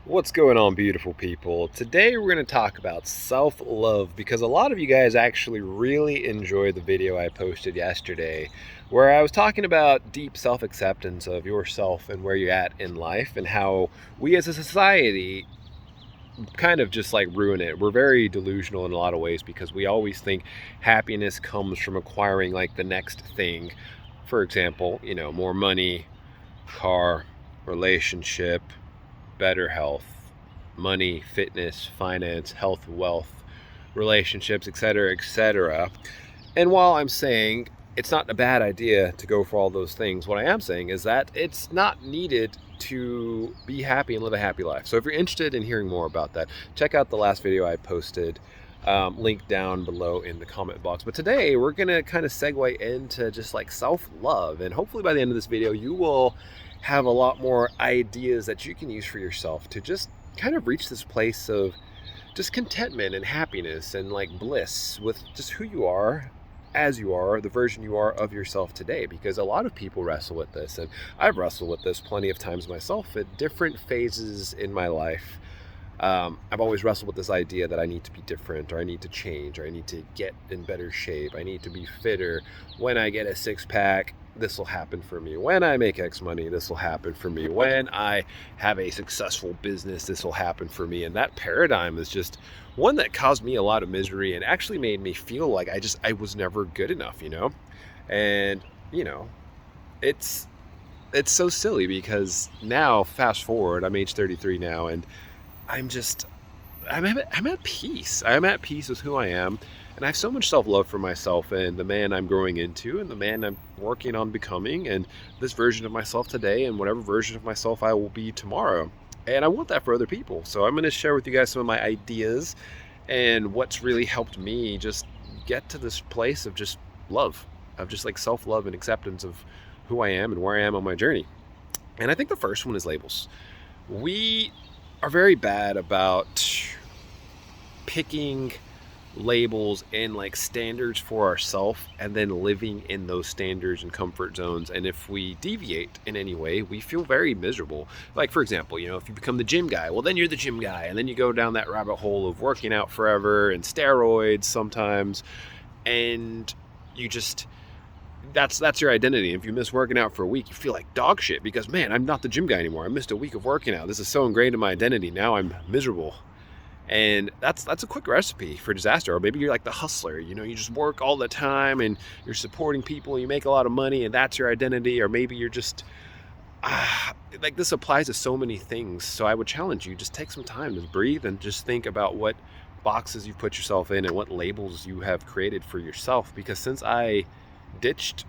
What's going on, beautiful people? Today we're going to talk about self-love because a lot of you guys actually really enjoyed the video I posted yesterday where I was talking about deep self-acceptance of yourself and where you're at in life and how we as a society kind of just like ruin it. We're very delusional in a lot of ways because we always think happiness comes from acquiring like the next thing. For example, more money, car, relationship, better health, money, fitness, finance, health, wealth, relationships, etc., etc. And while I'm saying it's not a bad idea to go for all those things, what I am saying is that it's not needed to be happy and live a happy life. So if you're interested in hearing more about that, check out the last video I posted. Link down below in the comment box. But today we're going to kind of segue into just like self-love. And hopefully by the end of this video, you will have a lot more ideas that you can use for yourself to just kind of reach this place of just contentment and happiness and like bliss with just who you are, as you are, the version you are of yourself today. Because a lot of people wrestle with this, and I've wrestled with this plenty of times myself at different phases in my life. I've always wrestled with this idea that I need to be different, or I need to change, or I need to get in better shape, I need to be fitter. When I get a six-pack, this will happen for me. When I make X money, this will happen for me. When I have a successful business, this will happen for me. And that paradigm is just one that caused me a lot of misery and actually made me feel like I was never good enough, And, it's so silly because now, fast forward, I'm age 33 now, and I'm just, I'm at peace. I'm at peace with who I am. And I have so much self-love for myself and the man I'm growing into and the man I'm working on becoming and this version of myself today and whatever version of myself I will be tomorrow. And I want that for other people. So I'm going to share with you guys some of my ideas and what's really helped me just get to this place of just love, of just like self-love and acceptance of who I am and where I am on my journey. And I think the first one is labels. We are very bad about picking labels and like standards for ourselves and then living in those standards and comfort zones. And if we deviate in any way, we feel very miserable. Like, for example, if you become the gym guy, well, then you're the gym guy. And then you go down that rabbit hole of working out forever and steroids sometimes. And you just, that's your identity. If you miss working out for a week, you feel like dog shit because, man, I'm not the gym guy anymore. I missed a week of working out. This is so ingrained in my identity. Now I'm miserable. And that's a quick recipe for disaster. Or maybe you're like the hustler, you just work all the time and you're supporting people, you make a lot of money and that's your identity. Or maybe you're just, like, this applies to so many things. So I would challenge you, just take some time to breathe and just think about what boxes you've put yourself in and what labels you have created for yourself. Because since I ditched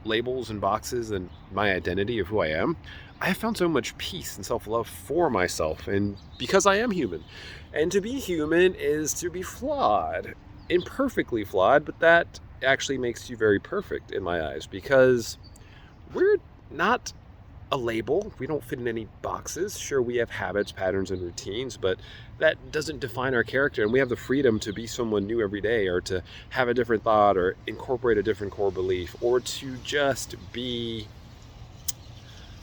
labels and boxes and my identity of who I am, I have found so much peace and self-love for myself, and because I am human. And to be human is to be flawed, imperfectly flawed, but that actually makes you very perfect in my eyes because we're not a label. We don't fit in any boxes. Sure, we have habits, patterns, and routines, but that doesn't define our character. And we have the freedom to be someone new every day, or to have a different thought, or incorporate a different core belief, or to just be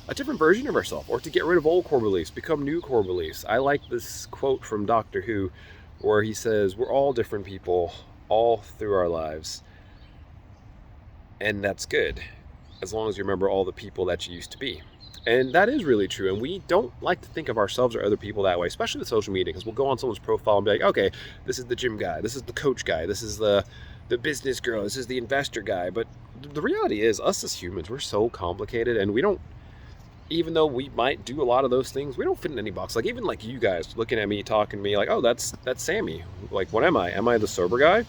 a different version of ourselves, or to get rid of old core beliefs, become new core beliefs. I like this quote from Doctor Who where he says, we're all different people all through our lives. And that's good, as long as you remember all the people that you used to be. And that is really true. And we don't like to think of ourselves or other people that way, especially with social media, because we'll go on someone's profile and be like, okay, this is the gym guy, this is the coach guy, this is the business girl, this is the investor guy. But the reality is, us as humans, we're so complicated, and we don't, even though we might do a lot of those things, we don't fit in any box. Like, even like you guys looking at me, talking to me like, oh, that's Sammy. Like, what am I? Am I the sober guy?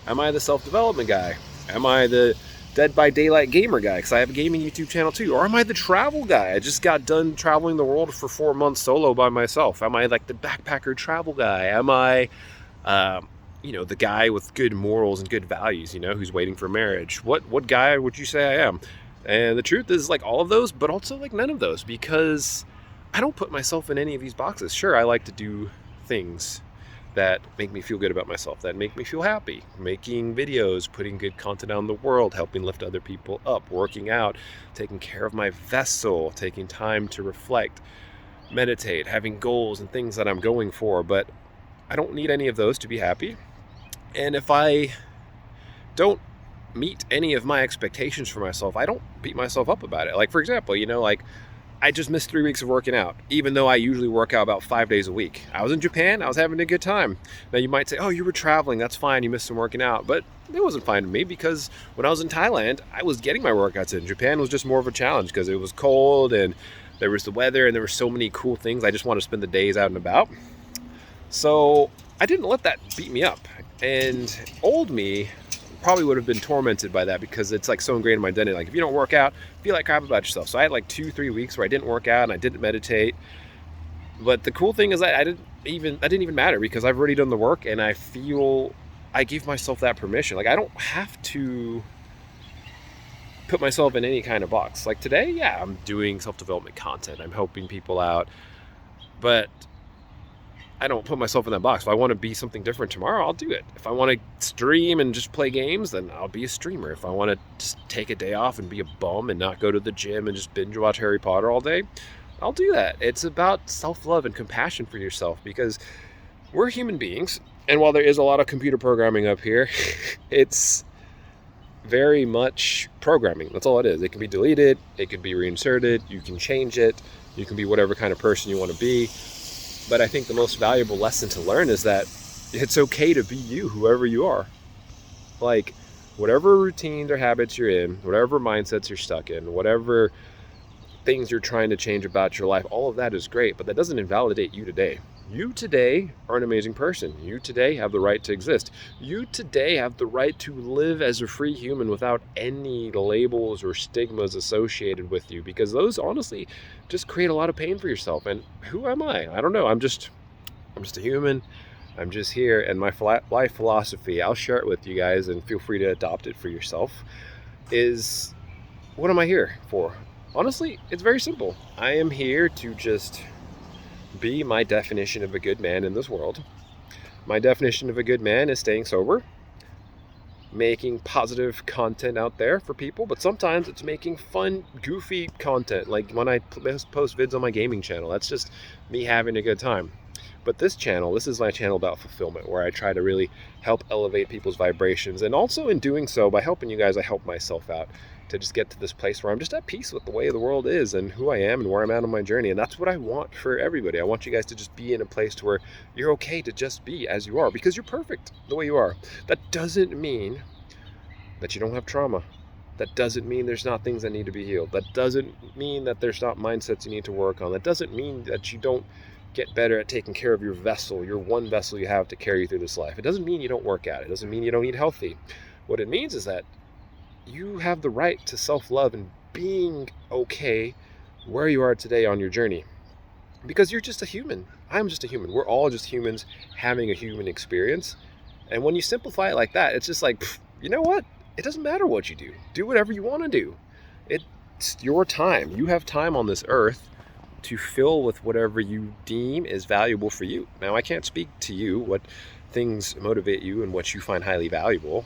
Am I the self-development guy? Am I the Dead by Daylight gamer guy, because I have a gaming YouTube channel too? Or am I the travel guy? I just got done traveling the world for 4 months solo by myself. Am I like the backpacker travel guy? Am I, the guy with good morals and good values, who's waiting for marriage? What guy would you say I am? And the truth is, like, all of those, but also like none of those, because I don't put myself in any of these boxes. Sure, I like to do things that make me feel good about myself, that make me feel happy. Making videos, putting good content out in the world, helping lift other people up, working out, taking care of my vessel, taking time to reflect, meditate, having goals and things that I'm going for, but I don't need any of those to be happy. And if I don't meet any of my expectations for myself, I don't beat myself up about it. Like, for example, like I just missed 3 weeks of working out, even though I usually work out about 5 days a week. I was in Japan, I was having a good time. Now you might say, oh, you were traveling, that's fine, you missed some working out. But it wasn't fine to me, because when I was in Thailand, I was getting my workouts in. Japan was just more of a challenge because it was cold and there was the weather and there were so many cool things. I just wanted to spend the days out and about. So I didn't let that beat me up. And old me probably would have been tormented by that, because it's like so ingrained in my identity. Like, if you don't work out, feel like crap about yourself. So I had like 2-3 weeks where I didn't work out and I didn't meditate. But the cool thing is that that didn't even matter, because I've already done the work, and I feel I give myself that permission. Like, I don't have to put myself in any kind of box. Like today, yeah, I'm doing self-development content, I'm helping people out, but I don't put myself in that box. If I want to be something different tomorrow, I'll do it. If I want to stream and just play games, then I'll be a streamer. If I want to just take a day off and be a bum and not go to the gym and just binge watch Harry Potter all day, I'll do that. It's about self-love and compassion for yourself, because we're human beings. And while there is a lot of computer programming up here, it's very much programming. That's all it is. It can be deleted, it can be reinserted, you can change it, you can be whatever kind of person you want to be. But I think the most valuable lesson to learn is that it's okay to be you, whoever you are. Like, whatever routines or habits you're in, whatever mindsets you're stuck in, whatever things you're trying to change about your life, all of that is great, but that doesn't invalidate you today. You today are an amazing person. You today have the right to exist. You today have the right to live as a free human without any labels or stigmas associated with you, because those honestly just create a lot of pain for yourself. And who am I? I don't know. I'm just a human. I'm just here. And my life philosophy, I'll share it with you guys and feel free to adopt it for yourself, is what am I here for? Honestly, it's very simple. I am here to just be my definition of a good man in this world. My definition of a good man is staying sober, making positive content out there for people, but sometimes it's making fun, goofy content, like when I post vids on my gaming channel. That's just me having a good time. But this is my channel about fulfillment, where I try to really help elevate people's vibrations, and also in doing so, by helping you guys, I help myself out to just get to this place where I'm just at peace with the way the world is and who I am and where I'm at on my journey. And that's what I want for everybody. I want you guys to just be in a place to where you're okay to just be as you are, because you're perfect the way you are. That doesn't mean that you don't have trauma. That doesn't mean there's not things that need to be healed. That doesn't mean that there's not mindsets you need to work on. That doesn't mean that you don't get better at taking care of your vessel, your one vessel you have to carry you through this life. It doesn't mean you don't work out. It doesn't mean you don't eat healthy. What it means is that you have the right to self-love and being okay where you are today on your journey, because you're just a human. I'm just a human. We're all just humans having a human experience. And when you simplify it like that, it's just like, you know what? It doesn't matter what you do. Do whatever you want to do. It's your time. You have time on this earth to fill with whatever you deem is valuable for you. Now, I can't speak to you what things motivate you and what you find highly valuable.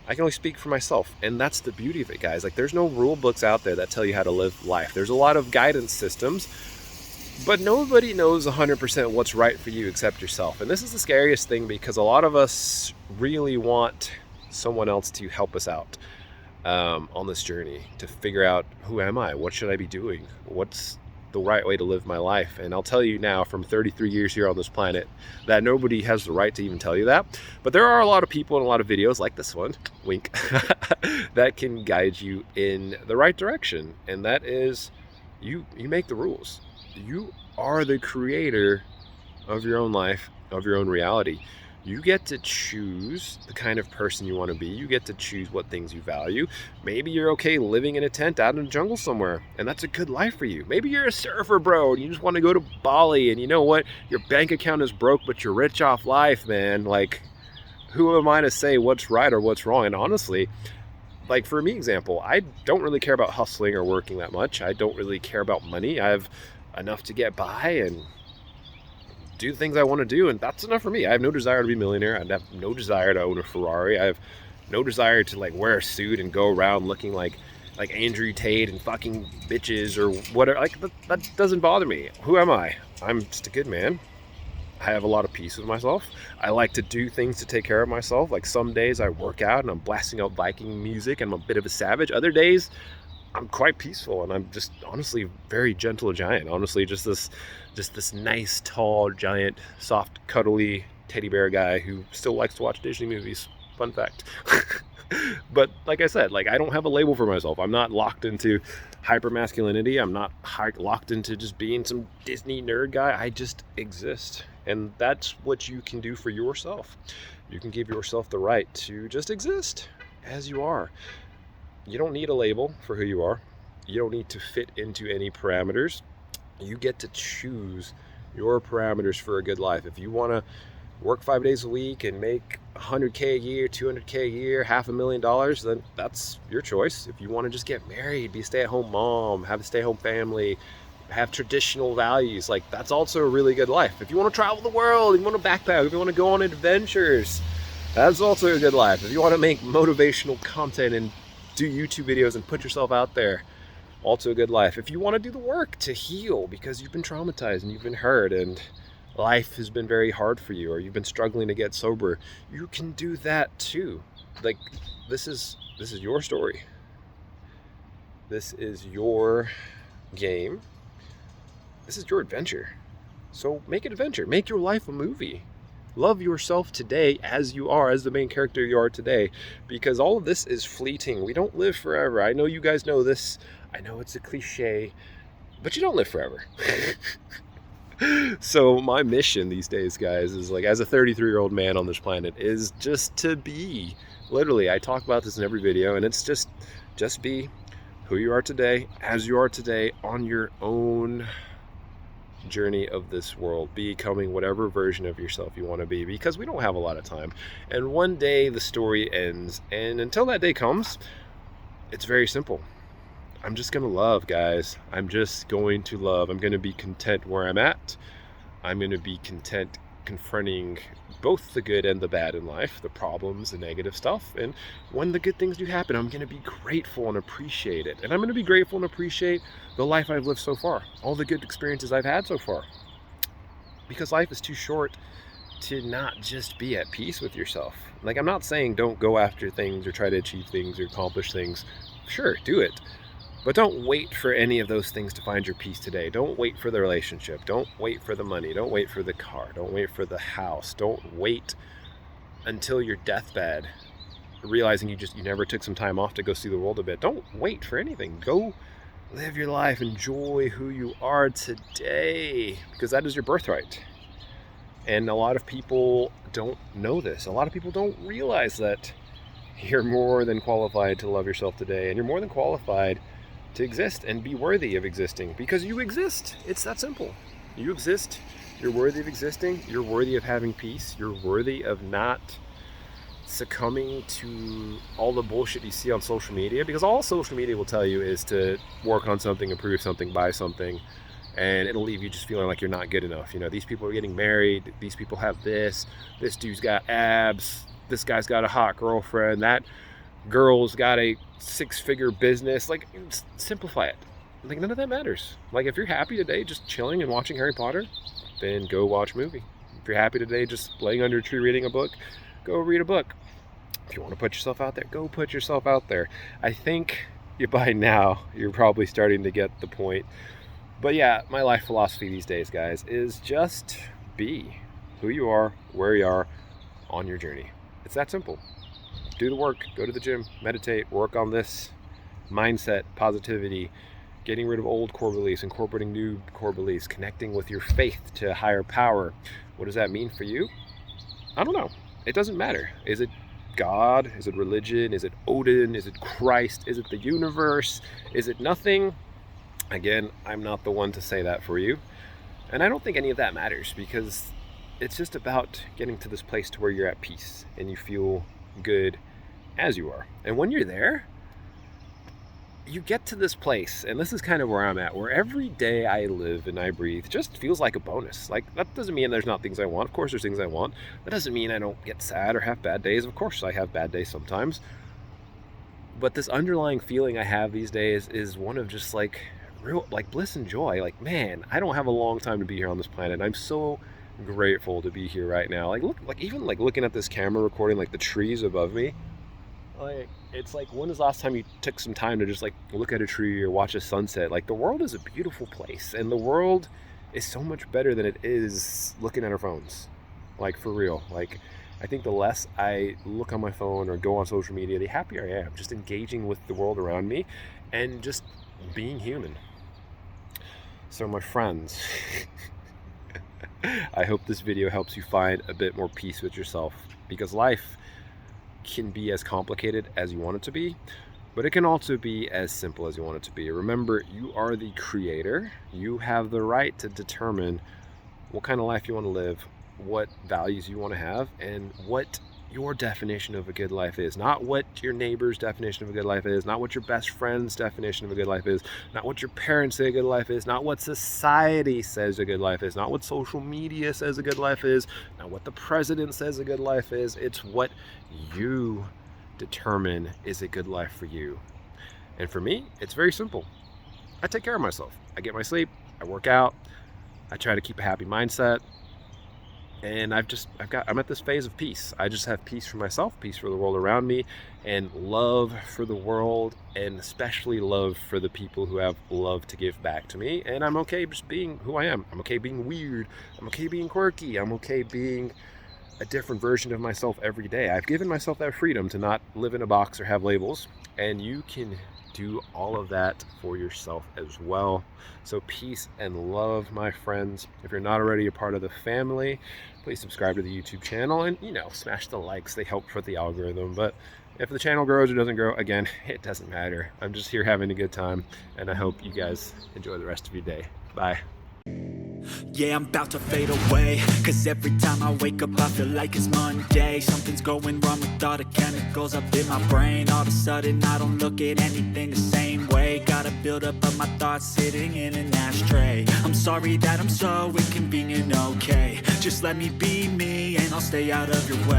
I can only speak for myself, and that's the beauty of it, guys. Like, there's no rule books out there that tell you how to live life. There's a lot of guidance systems, but nobody knows 100% what's right for you except yourself. And this is the scariest thing, because a lot of us really want someone else to help us out on this journey, to figure out, who am I? What should I be doing? What's the right way to live my life? And I'll tell you now, from 33 years here on this planet, that nobody has the right to even tell you that. But there are a lot of people and a lot of videos like this one, wink, that can guide you in the right direction. And that is, you make the rules. You are the creator of your own life, of your own reality. You get to choose the kind of person you want to be. You get to choose what things you value. Maybe you're okay living in a tent out in the jungle somewhere, and that's a good life for you. Maybe you're a surfer, bro, and you just want to go to Bali, and you know what? Your bank account is broke, but you're rich off life, man. Like, who am I to say what's right or what's wrong? And honestly, like, for me, example, I don't really care about hustling or working that much. I don't really care about money. I have enough to get by and do the things I want to do, and that's enough for me. I have no desire to be a millionaire. I have no desire to own a Ferrari. I have no desire to like wear a suit and go around looking like like Andrew Tate and fucking bitches or whatever. Like that doesn't bother me. Who am I? I'm just a good man. I have a lot of peace with myself. I like to do things to take care of myself. Like some days I work out and I'm blasting out Viking music and I'm a bit of a savage. Other days I'm quite peaceful and I'm just honestly very gentle giant. Honestly, just this nice, tall, giant, soft, cuddly teddy bear guy who still likes to watch Disney movies. Fun fact. But like I said, like I don't have a label for myself. I'm not locked into hyper masculinity. I'm not locked into just being some Disney nerd guy. I just exist. And that's what you can do for yourself. You can give yourself the right to just exist as you are. You don't need a label for who you are. You don't need to fit into any parameters. You get to choose your parameters for a good life. If you want to work 5 days a week and make 100K a year, 200K a year, $500,000, then that's your choice. If you want to just get married, be a stay-at-home mom, have a stay-at-home family, have traditional values, like that's also a really good life. If you want to travel the world, if you want to backpack, if you want to go on adventures, that's also a good life. If you want to make motivational content and do YouTube videos and put yourself out there, also a good life. If you want to do the work to heal because you've been traumatized and you've been hurt and life has been very hard for you, or you've been struggling to get sober, you can do that too. Like this is your story. This is your game. This is your adventure. So make it adventure. Make your life a movie. Love yourself today as you are, as the main character you are today, because all of this is fleeting. We don't live forever. I know you guys know this. I know it's a cliche, but you don't live forever. So my mission these days, guys, is like as a 33-year-old man on this planet is just to be, literally, I talk about this in every video, and it's just be who you are today, as you are today, on your own journey of this world, becoming whatever version of yourself you want to be, because we don't have a lot of time. And one day the story ends, and until that day comes, it's very simple. I'm just gonna love, guys. I'm just going to love. I'm gonna be content where I'm at. I'm gonna be content confronting both the good and the bad in life, the problems, the negative stuff. And when the good things do happen, I'm gonna be grateful and appreciate it. And I'm gonna be grateful and appreciate the life I've lived so far, all the good experiences I've had so far. Because life is too short to not just be at peace with yourself. Like, I'm not saying don't go after things or try to achieve things or accomplish things. Sure, do it. But don't wait for any of those things to find your peace today. Don't wait for the relationship. Don't wait for the money. Don't wait for the car. Don't wait for the house. Don't wait until your deathbed, realizing you never took some time off to go see the world a bit. Don't wait for anything. Go live your life. Enjoy who you are today, because that is your birthright. And a lot of people don't know this. A lot of people don't realize that you're more than qualified to love yourself today, and you're more than qualified to exist and be worthy of existing, because you exist. It's that simple. You exist. You're worthy of existing. You're worthy of having peace. You're worthy of not succumbing to all the bullshit you see on social media, because all social media will tell you is to work on something, improve something, buy something, and it'll leave you just feeling like you're not good enough. You know, these people are getting married. These people have this. This dude's got abs. This guy's got a hot girlfriend. That girl's got a 6-figure business. Like, simplify it. Like, none of that matters. Like, if you're happy today just chilling and watching Harry Potter, then go watch a movie. If you're happy today just laying under a tree reading a book, go read a book. If you want to put yourself out there, go put yourself out there. I think by now you're probably starting to get the point. But yeah, my life philosophy these days, guys, is just be who you are, where you are on your journey. It's that simple. Do the work, go to the gym, meditate, work on this mindset, positivity, getting rid of old core beliefs, incorporating new core beliefs, connecting with your faith to a higher power. What does that mean for you? I don't know. It doesn't matter. Is it God? Is it religion? Is it Odin? Is it Christ? Is it the universe? Is it nothing? Again, I'm not the one to say that for you. And I don't think any of that matters, because it's just about getting to this place to where you're at peace and you feel good as you are. And when you're there, you get to this place, and this is kind of where I'm at, where every day I live and I breathe just feels like a bonus. Like, that doesn't mean there's not things I want. Of course there's things I want. That doesn't mean I don't get sad or have bad days. Of course I have bad days sometimes. But this underlying feeling I have these days is one of just like real, like bliss and joy. Like, man, I don't have a long time to be here on this planet. I'm so grateful to be here right now. Like, look, like even like looking at this camera recording like the trees above me. Like, it's like, when was the last time you took some time to just like look at a tree or watch a sunset? Like, the world is a beautiful place, and the world is so much better than it is looking at our phones. Like, for real. Like, I think the less I look on my phone or go on social media, the happier I am just engaging with the world around me and just being human. So, my friends, I hope this video helps you find a bit more peace with yourself, because life can be as complicated as you want it to be, but it can also be as simple as you want it to be. Remember, you are the creator. You have the right to determine what kind of life you want to live, what values you want to have, and what your definition of a good life is. Not what your neighbor's definition of a good life is, not what your best friend's definition of a good life is, not what your parents say a good life is, not what society says a good life is, not what social media says a good life is, not what the president says a good life is. It's what you determine is a good life for you. And for me, it's very simple. I take care of myself. I get my sleep, I work out, I try to keep a happy mindset. And I'm at this phase of peace. I just have peace for myself, peace for the world around me, and love for the world, and especially love for the people who have love to give back to me. And I'm okay just being who I am. I'm okay being weird. I'm okay being quirky. I'm okay being a different version of myself every day. I've given myself that freedom to not live in a box or have labels, and you can do all of that for yourself as well. So peace and love, my friends. If you're not already a part of the family, please subscribe to the YouTube channel, and smash the likes. They help for the algorithm. But if the channel grows or doesn't grow, again, it doesn't matter. I'm just here having a good time, and I hope you guys enjoy the rest of your day. Bye. Yeah, I'm about to fade away, cause every time I wake up I feel like it's Monday. Something's going wrong with all the chemicals up in my brain. All of a sudden I don't look at anything the same way. Gotta build up of my thoughts sitting in an ashtray. I'm sorry that I'm so inconvenient, okay. Just let me be me and I'll stay out of your way.